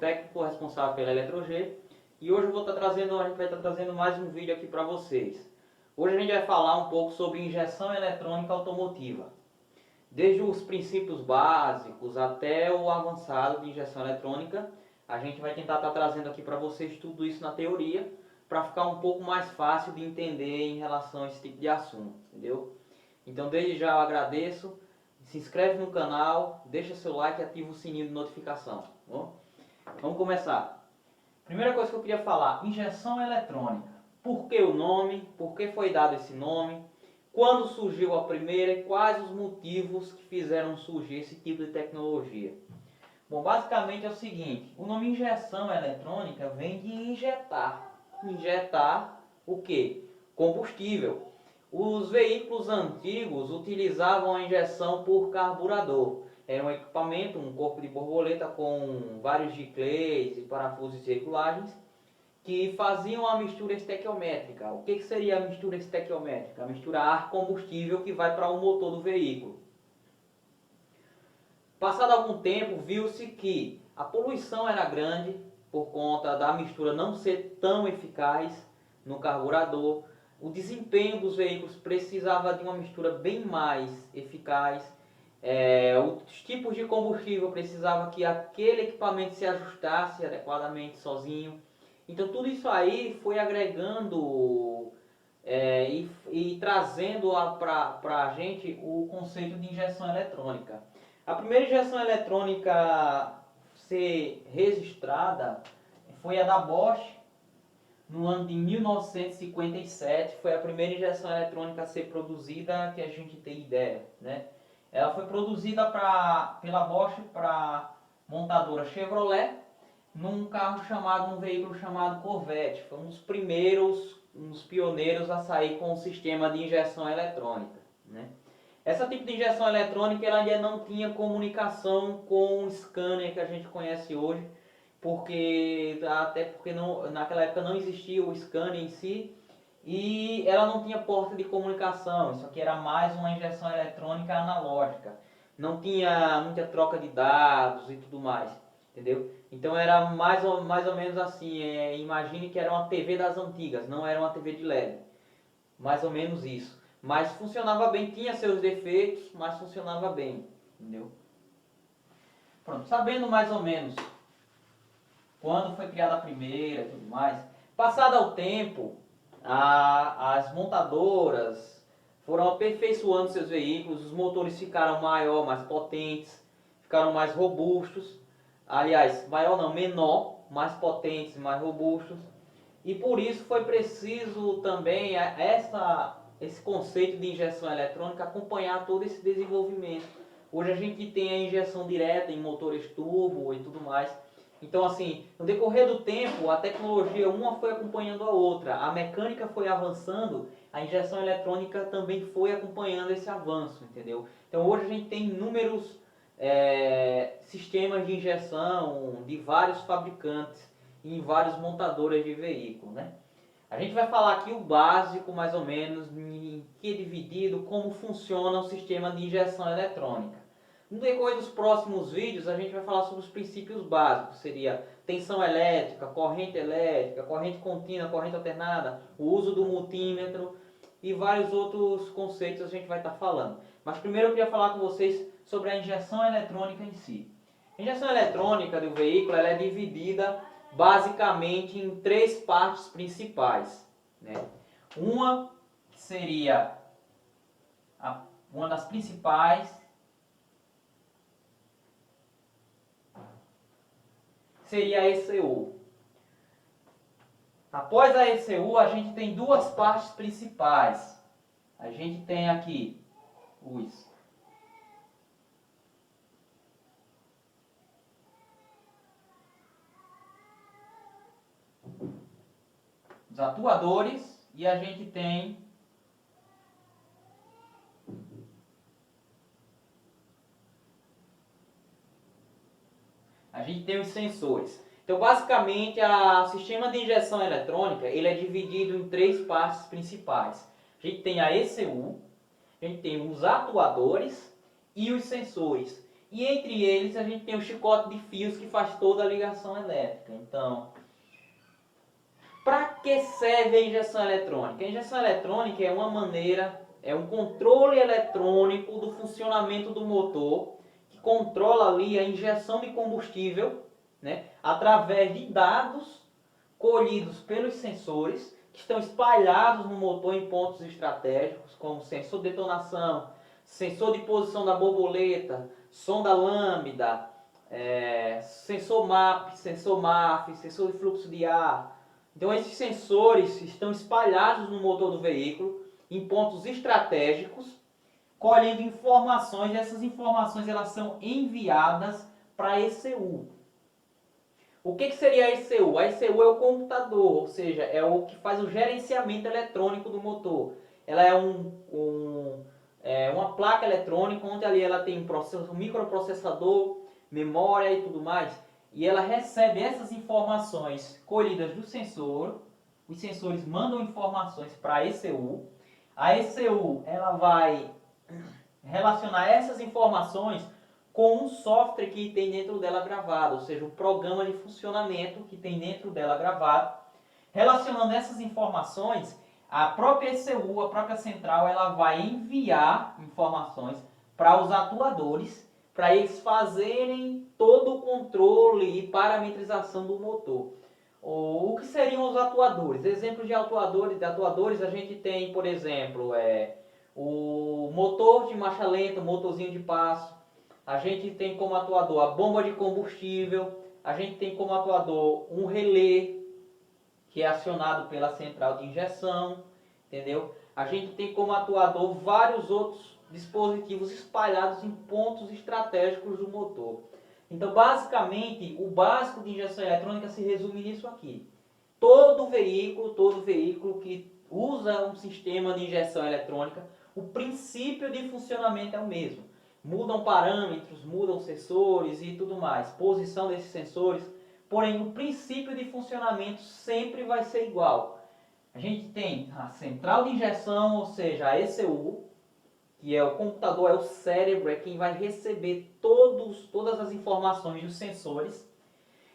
técnico responsável pela Eletrog e hoje a gente vai estar trazendo mais um vídeo aqui para vocês. Hoje a gente vai falar um pouco sobre injeção eletrônica automotiva. Desde os princípios básicos até o avançado de injeção eletrônica, a gente vai tentar estar trazendo aqui para vocês tudo isso na teoria, para ficar um pouco mais fácil de entender em relação a esse tipo de assunto, entendeu? Então desde já eu agradeço, se inscreve no canal, deixa seu like e ativa o sininho de notificação, tá bom? Vamos começar. Primeira coisa que eu queria falar, injeção eletrônica. Por que o nome? Por que foi dado esse nome? Quando surgiu a primeira e quais os motivos que fizeram surgir esse tipo de tecnologia? Bom, basicamente é o seguinte, o nome injeção eletrônica vem de injetar. Injetar o quê? Combustível. Os veículos antigos utilizavam a injeção por carburador. Era um equipamento, um corpo de borboleta com vários giclês e parafusos e regulagens que faziam a mistura estequiométrica. O que seria a mistura estequiométrica? A mistura ar-combustível que vai para o motor do veículo. Passado algum tempo, viu-se que a poluição era grande por conta da mistura não ser tão eficaz no carburador. O desempenho dos veículos precisava de uma mistura bem mais eficaz. Os tipos de combustível precisava que aquele equipamento se ajustasse adequadamente sozinho. Então tudo isso aí foi agregando e trazendo para a gente o conceito de injeção eletrônica. A primeira injeção eletrônica a ser registrada foi a da Bosch no ano de 1957. Foi a primeira injeção eletrônica a ser produzida, que a gente tem ideia, né? Ela foi produzida pela Bosch para montadora Chevrolet num veículo chamado Corvette. Foi um dos primeiros, um dos pioneiros a sair com o sistema de injeção eletrônica, né? Esse tipo de injeção eletrônica ela ainda não tinha comunicação com o scanner que a gente conhece hoje, até porque naquela época não existia o scanner em si e ela não tinha porta de comunicação. Isso aqui era mais uma injeção eletrônica analógica. Não tinha muita troca de dados e tudo mais, entendeu? Então era mais ou menos assim, imagine que era uma TV das antigas, não era uma TV de LED. Mais ou menos isso. Mas funcionava bem, tinha seus defeitos, mas funcionava bem, entendeu? Pronto, sabendo mais ou menos quando foi criada a primeira e tudo mais, passado o tempo, as montadoras foram aperfeiçoando seus veículos, os motores ficaram maior, mais potentes, ficaram mais robustos. Aliás, maior não, menor, mais potentes, mais robustos. E por isso foi preciso também esse conceito de injeção eletrônica acompanhar todo esse desenvolvimento. Hoje a gente tem a injeção direta em motores turbo e tudo mais. Então assim, no decorrer do tempo, a tecnologia uma foi acompanhando a outra. A mecânica foi avançando, a injeção eletrônica também foi acompanhando esse avanço, entendeu? Então hoje a gente tem inúmeros sistemas de injeção de vários fabricantes e em vários montadores de veículo, né? A gente vai falar aqui o básico, mais ou menos, em que é dividido, como funciona o sistema de injeção eletrônica. No decorrer dos próximos vídeos, a gente vai falar sobre os princípios básicos, seria tensão elétrica, corrente contínua, corrente alternada, o uso do multímetro e vários outros conceitos a gente vai estar falando. Mas primeiro eu queria falar com vocês sobre a injeção eletrônica em si. A injeção eletrônica do veículo ela é dividida basicamente em três partes principais, né? Uma que seria uma das principais seria a ECU. Após a ECU a gente tem duas partes principais. A gente tem aqui os atuadores e a gente tem os sensores. Então basicamente o sistema de injeção eletrônica ele é dividido em três partes principais. A gente tem a ECU, a gente tem os atuadores e os sensores. E entre eles a gente tem o chicote de fios que faz toda a ligação elétrica. Então, para que serve a injeção eletrônica? A injeção eletrônica é uma maneira, é um controle eletrônico do funcionamento do motor, que controla ali a injeção de combustível, né, através de dados colhidos pelos sensores, que estão espalhados no motor em pontos estratégicos, como sensor de detonação, sensor de posição da borboleta, sonda lambda, sensor MAP, sensor MAF, sensor de fluxo de ar. Então esses sensores estão espalhados no motor do veículo, em pontos estratégicos, colhendo informações, e essas informações elas são enviadas para a ECU. O que seria a ECU? A ECU é o computador, ou seja, é o que faz o gerenciamento eletrônico do motor. Ela é uma placa eletrônica onde ali ela tem um microprocessador, memória e tudo mais. E ela recebe essas informações colhidas do sensor. Os sensores mandam informações para a ECU. A ECU ela vai relacionar essas informações com um software que tem dentro dela gravado, ou seja, o programa de funcionamento que tem dentro dela gravado. Relacionando essas informações, a própria ECU, a própria central, ela vai enviar informações para os atuadores, para eles fazerem todo o controle e parametrização do motor. O que seriam os atuadores? Exemplos de atuadores a gente tem, por exemplo, o motor de marcha lenta, o motorzinho de passo. A gente tem como atuador a bomba de combustível, a gente tem como atuador um relé, que é acionado pela central de injeção, entendeu? A gente tem como atuador vários outros dispositivos espalhados em pontos estratégicos do motor. Então, basicamente, o básico de injeção eletrônica se resume nisso aqui. Todo veículo que usa um sistema de injeção eletrônica, o princípio de funcionamento é o mesmo. Mudam parâmetros, mudam sensores e tudo mais, posição desses sensores, porém o princípio de funcionamento sempre vai ser igual. A gente tem a central de injeção, ou seja, a ECU, que é o computador, é o cérebro, é quem vai receber todas as informações dos sensores,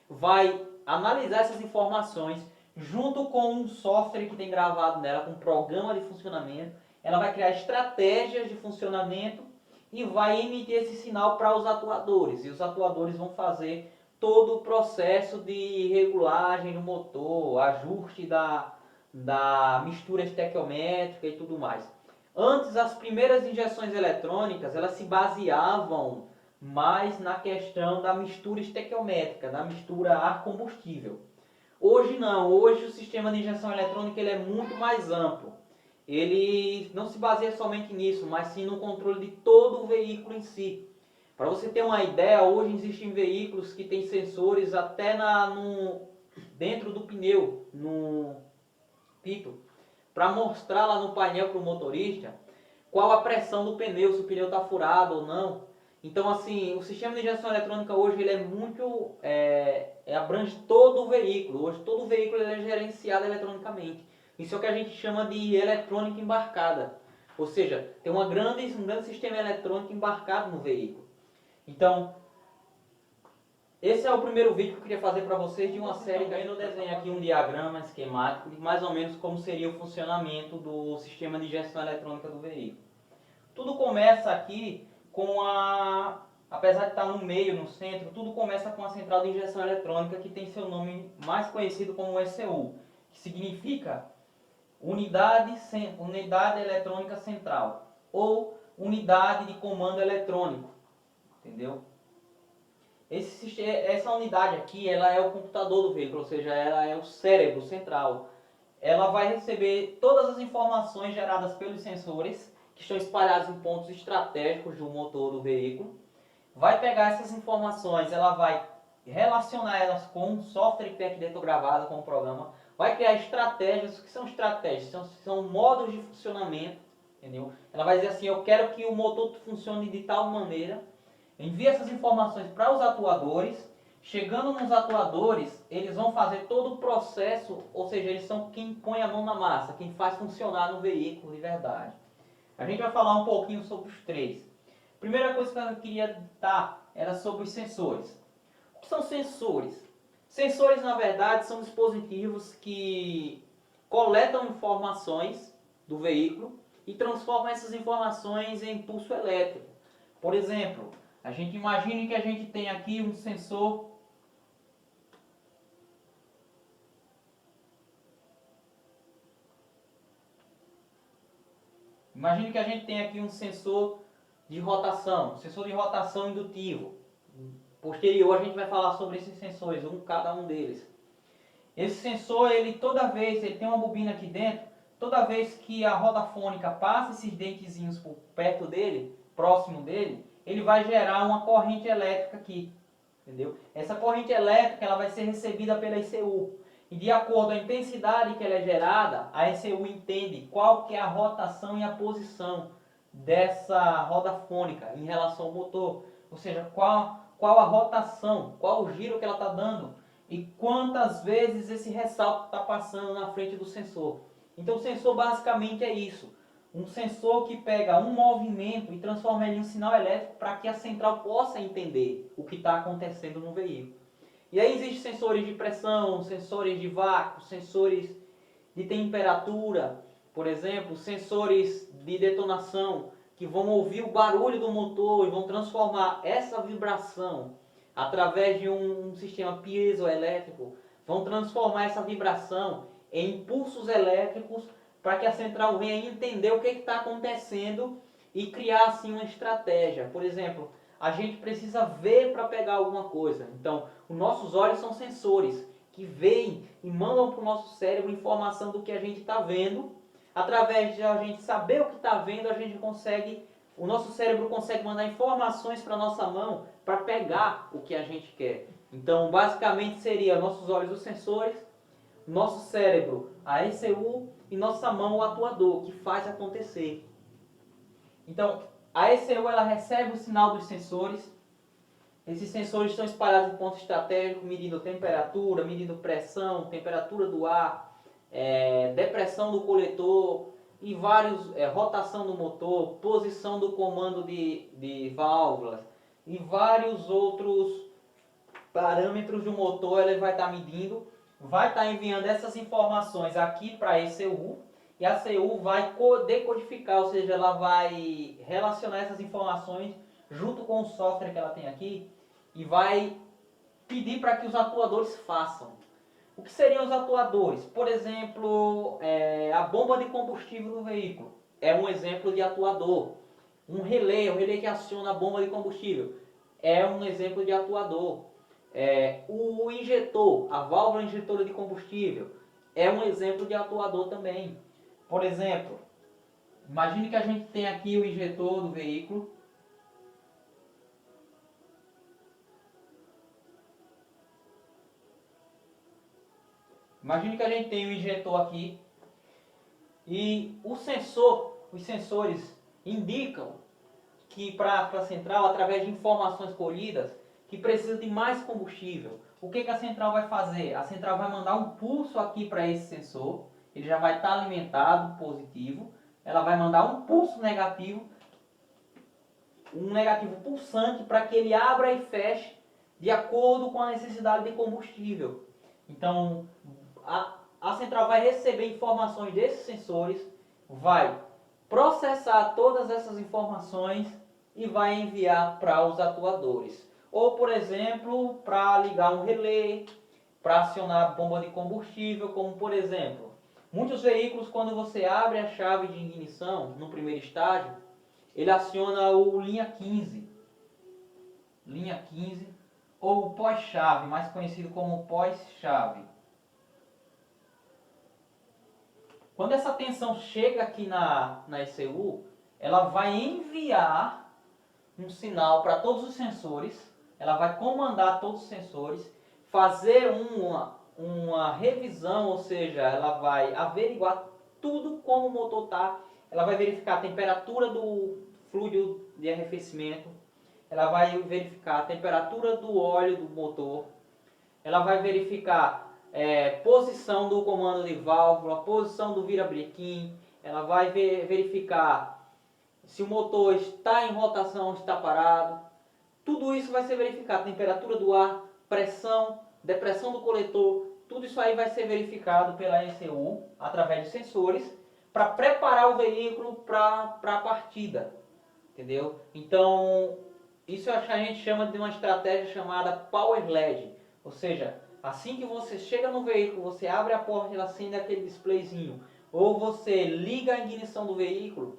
vai analisar essas informações junto com um software que tem gravado nela, com um programa de funcionamento, ela vai criar estratégias de funcionamento e vai emitir esse sinal para os atuadores, e os atuadores vão fazer todo o processo de regulagem do motor, ajuste da mistura estequiométrica e tudo mais. Antes, as primeiras injeções eletrônicas, elas se baseavam mais na questão da mistura estequiométrica, da mistura ar-combustível. Hoje não, hoje o sistema de injeção eletrônica ele é muito mais amplo. Ele não se baseia somente nisso, mas sim no controle de todo o veículo em si. Para você ter uma ideia, hoje existem veículos que têm sensores até dentro do pneu, no pito, para mostrar lá no painel para o motorista qual a pressão do pneu, se o pneu está furado ou não. Então, assim, o sistema de injeção eletrônica hoje ele é muito, abrange todo o veículo. Hoje todo o veículo ele é gerenciado eletronicamente. Isso é o que a gente chama de eletrônica embarcada. Ou seja, tem um grande sistema eletrônico embarcado no veículo. Então, esse é o primeiro vídeo que eu queria fazer para vocês de uma série que eu desenho aqui um diagrama esquemático de mais ou menos como seria o funcionamento do sistema de injeção eletrônica do veículo. Tudo começa aqui com apesar de estar no meio, no centro, tudo começa com a central de injeção eletrônica que tem seu nome mais conhecido como ECU, que significa Unidade Eletrônica Central ou Unidade de Comando Eletrônico, entendeu? Essa unidade aqui, ela é o computador do veículo, ou seja, ela é o cérebro central. Ela vai receber todas as informações geradas pelos sensores, que estão espalhados em pontos estratégicos do motor do veículo. Vai pegar essas informações, ela vai relacionar elas com um software que tem aqui dentro gravado, com o programa. Vai criar estratégias. O que são estratégias? São modos de funcionamento, entendeu? Ela vai dizer assim, eu quero que o motor funcione de tal maneira. Envia essas informações para os atuadores. Chegando nos atuadores, eles vão fazer todo o processo, ou seja, eles são quem põe a mão na massa, quem faz funcionar no veículo de verdade. A gente vai falar um pouquinho sobre os três. Primeira coisa que eu queria dar era sobre os sensores. O que são sensores? Sensores, na verdade, são dispositivos que coletam informações do veículo e transformam essas informações em pulso elétrico. Por exemplo, a gente imagine que a gente tem aqui um sensor de rotação, um sensor de rotação indutivo. Posterior a gente vai falar sobre esses sensores, cada um deles. Esse sensor, ele tem uma bobina aqui dentro, toda vez que a roda fônica passa esses dentezinhos por perto dele, próximo dele, ele vai gerar uma corrente elétrica aqui, entendeu? Essa corrente elétrica ela vai ser recebida pela ECU. E de acordo com a intensidade que ela é gerada, a ECU entende qual que é a rotação e a posição dessa roda fônica em relação ao motor. Ou seja, qual a rotação, qual o giro que ela está dando e quantas vezes esse ressalto está passando na frente do sensor. Então o sensor basicamente é isso. Um sensor que pega um movimento e transforma ele em um sinal elétrico para que a central possa entender o que está acontecendo no veículo. E aí existem sensores de pressão, sensores de vácuo, sensores de temperatura, por exemplo, sensores de detonação, que vão ouvir o barulho do motor e vão transformar essa vibração através de um sistema piezoelétrico, vão transformar essa vibração em impulsos elétricos para que a central venha entender o que está acontecendo e criar assim uma estratégia. Por exemplo, a gente precisa ver para pegar alguma coisa. Então, os nossos olhos são sensores que veem e mandam para o nosso cérebro informação do que a gente está vendo. Através de a gente saber o que está vendo, o nosso cérebro consegue mandar informações para a nossa mão para pegar o que a gente quer. Então, basicamente seria nossos olhos os sensores, nosso cérebro a ECU e nossa mão o atuador, que faz acontecer. Então, a ECU ela recebe o sinal dos sensores. Esses sensores estão espalhados em pontos estratégicos, medindo temperatura, medindo pressão, temperatura do ar, depressão do coletor e rotação do motor, posição do comando de válvulas e vários outros parâmetros do motor. Ele vai estar medindo, vai estar enviando essas informações aqui para a ECU. E a CU vai decodificar, ou seja, ela vai relacionar essas informações junto com o software que ela tem aqui e vai pedir para que os atuadores façam. O que seriam os atuadores? Por exemplo, a bomba de combustível do veículo é um exemplo de atuador. O relé que aciona a bomba de combustível é um exemplo de atuador. O injetor, a válvula injetora de combustível, é um exemplo de atuador também. Por exemplo, imagine que a gente tem aqui o injetor do veículo. Imagine que a gente tem o injetor aqui e os sensores indicam que para a central, através de informações colhidas, que precisa de mais combustível. O que a central vai fazer? A central vai mandar um pulso aqui para esse sensor. Ele já vai estar alimentado, positivo. Ela vai mandar um pulso negativo, um negativo pulsante, para que ele abra e feche de acordo com a necessidade de combustível. Então, a central vai receber informações desses sensores, vai processar todas essas informações e vai enviar para os atuadores. Ou, por exemplo, para ligar um relé, para acionar a bomba de combustível, como por exemplo, muitos veículos, quando você abre a chave de ignição no primeiro estágio, ele aciona o linha 15. Linha 15 ou o pós-chave, mais conhecido como pós-chave. Quando essa tensão chega aqui na ECU, ela vai enviar um sinal para todos os sensores, ela vai comandar todos os sensores, fazer uma revisão, ou seja, ela vai averiguar tudo como o motor está, ela vai verificar a temperatura do fluido de arrefecimento, ela vai verificar a temperatura do óleo do motor, ela vai verificar posição do comando de válvula, posição do virabrequim, ela vai verificar se o motor está em rotação ou está parado. Tudo isso vai ser verificado, temperatura do ar, pressão, depressão do coletor, tudo isso aí vai ser verificado pela ECU através de sensores para preparar o veículo para a partida, entendeu? Então, isso a gente chama de uma estratégia chamada Power LED, ou seja, assim que você chega no veículo, você abre a porta e ela acende aquele displayzinho, ou você liga a ignição do veículo,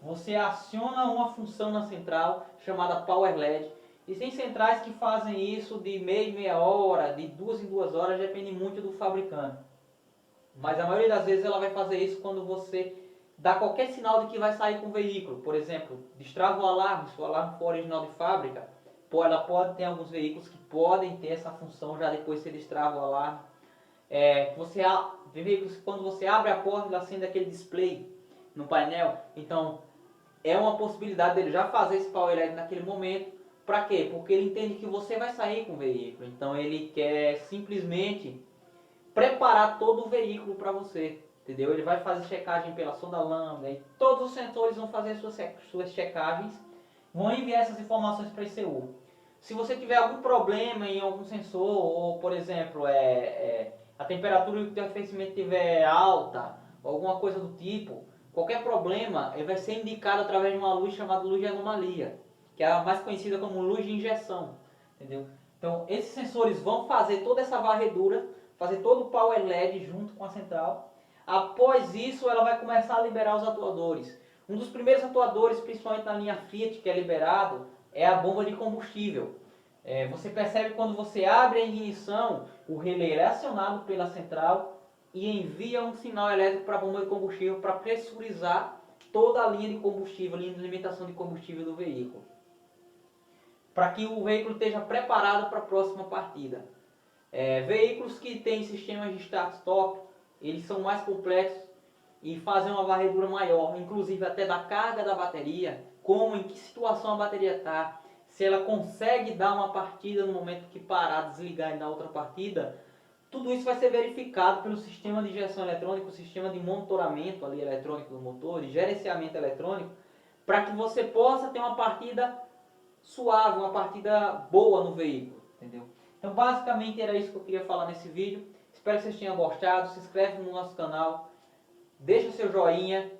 você aciona uma função na central chamada Power LED. E tem centrais que fazem isso de meia em meia hora, de 2 em 2 horas, depende muito do fabricante. Mas a maioria das vezes ela vai fazer isso quando você dá qualquer sinal de que vai sair com o veículo. Por exemplo, destrava o alarme, se o alarme for original de fábrica, ela pode ter alguns veículos que podem ter essa função já depois que você destrava o alarme. Tem veículos que quando você abre a porta ele acende aquele display no painel. Então é uma possibilidade dele já fazer esse Power LED naquele momento. Para quê? Porque ele entende que você vai sair com o veículo. Então ele quer simplesmente preparar todo o veículo para você. Entendeu? Ele vai fazer checagem pela sonda lambda e todos os sensores vão fazer suas checagens, vão enviar essas informações para a ECU. Se você tiver algum problema em algum sensor, ou por exemplo, a temperatura do aquecimento estiver alta, ou alguma coisa do tipo, qualquer problema ele vai ser indicado através de uma luz chamada luz de anomalia, que é a mais conhecida como luz de injeção, entendeu? Então esses sensores vão fazer toda essa varredura, fazer todo o Power LED junto com a central. Após isso ela vai começar a liberar os atuadores. Um dos primeiros atuadores, principalmente na linha Fiat, que é liberado, é a bomba de combustível. Você percebe quando você abre a ignição, o relé é acionado pela central e envia um sinal elétrico para a bomba de combustível para pressurizar toda a linha de combustível, a linha de alimentação de combustível do veículo, para que o veículo esteja preparado para a próxima partida. Veículos que têm sistemas de start-stop, eles são mais complexos e fazem uma varredura maior, inclusive até da carga da bateria, como, em que situação a bateria está, se ela consegue dar uma partida no momento que parar, desligar e dar outra partida. Tudo isso vai ser verificado pelo sistema de injeção eletrônica, o sistema de monitoramento ali eletrônico do motor, de gerenciamento eletrônico, para que você possa ter uma partida suave, uma partida boa no veículo, entendeu? Então basicamente era isso que eu queria falar nesse vídeo. Espero que vocês tenham gostado. Se inscreve no nosso canal, deixa o seu joinha,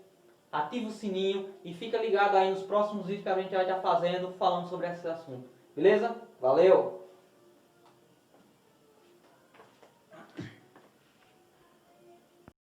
ativa o sininho e fica ligado aí nos próximos vídeos que a gente vai estar fazendo, falando sobre esse assunto. Beleza? Valeu!